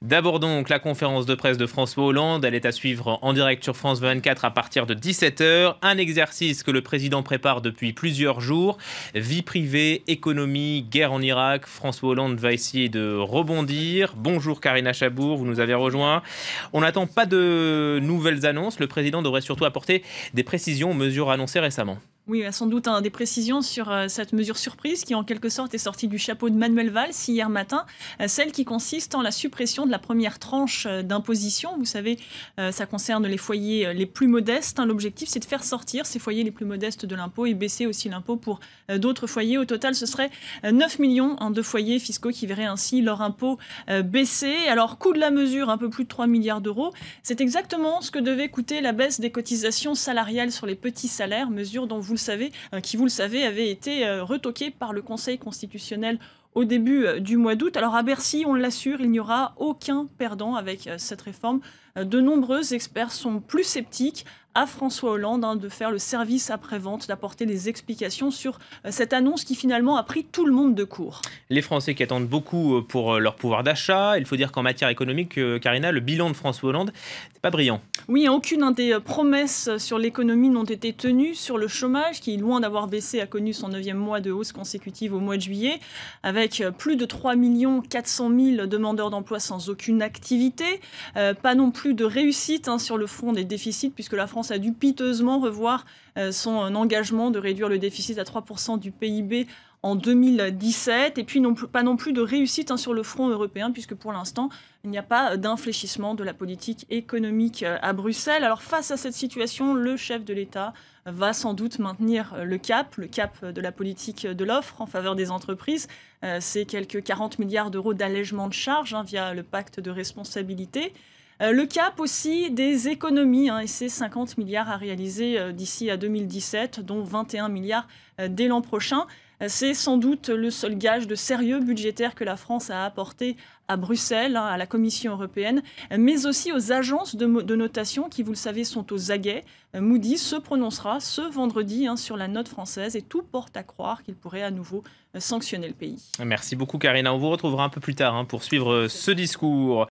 D'abord donc la conférence de presse de François Hollande, elle est à suivre en direct sur France 24 à partir de 17h. Un exercice que le président prépare depuis plusieurs jours. Vie privée, économie, guerre en Irak. François Hollande va essayer de rebondir. Bonjour Karina Chabour, vous nous avez rejoint. On n'attend pas de nouvelles annonces. Le président devrait surtout apporter des précisions aux mesures annoncées récemment. Oui, sans doute des précisions sur cette mesure surprise qui, en quelque sorte, est sortie du chapeau de Manuel Valls hier matin, celle qui consiste en la suppression de la première tranche d'imposition. Vous savez, ça concerne les foyers les plus modestes. L'objectif, c'est de faire sortir ces foyers les plus modestes de l'impôt et baisser aussi l'impôt pour d'autres foyers. Au total, ce serait 9 millions de foyers fiscaux qui verraient ainsi leur impôt baisser. Alors, coût de la mesure, un peu plus de 3 milliards d'euros. C'est exactement ce que devait coûter la baisse des cotisations salariales sur les petits salaires, mesure dont vous le savez, avait été retoqué par le Conseil constitutionnel au début du mois d'août. Alors à Bercy, on l'assure, il n'y aura aucun perdant avec cette réforme. De nombreux experts sont plus sceptiques à François Hollande de faire le service après-vente, d'apporter des explications sur cette annonce qui finalement a pris tout le monde de court. Les Français qui attendent beaucoup pour leur pouvoir d'achat. Il faut dire qu'en matière économique, Karina, le bilan de François Hollande n'est pas brillant. Oui, aucune des promesses sur l'économie n'ont été tenues. Sur le chômage, qui, loin d'avoir baissé, a connu son 9e mois de hausse consécutive au mois de juillet, avec plus de 3 400 000 demandeurs d'emploi sans aucune activité. Pas non plus de réussite sur le front des déficits, puisque la France a dû piteusement revoir son engagement de réduire le déficit à 3% du PIB en 2017. Et puis pas non plus de réussite sur le front européen, puisque pour l'instant, il n'y a pas d'infléchissement de la politique économique à Bruxelles. Alors face à cette situation, le chef de l'État va sans doute maintenir le cap de la politique de l'offre en faveur des entreprises. C'est quelques 40 milliards d'euros d'allègement de charges via le pacte de responsabilité. Le cap aussi des économies, et c'est 50 milliards à réaliser d'ici à 2017, dont 21 milliards dès l'an prochain. C'est sans doute le seul gage de sérieux budgétaire que la France a apporté à Bruxelles, à la Commission européenne, mais aussi aux agences de notation qui, vous le savez, sont aux aguets. Moody's se prononcera ce vendredi sur la note française et tout porte à croire qu'il pourrait à nouveau sanctionner le pays. Merci beaucoup Karina, on vous retrouvera un peu plus tard pour suivre ce discours.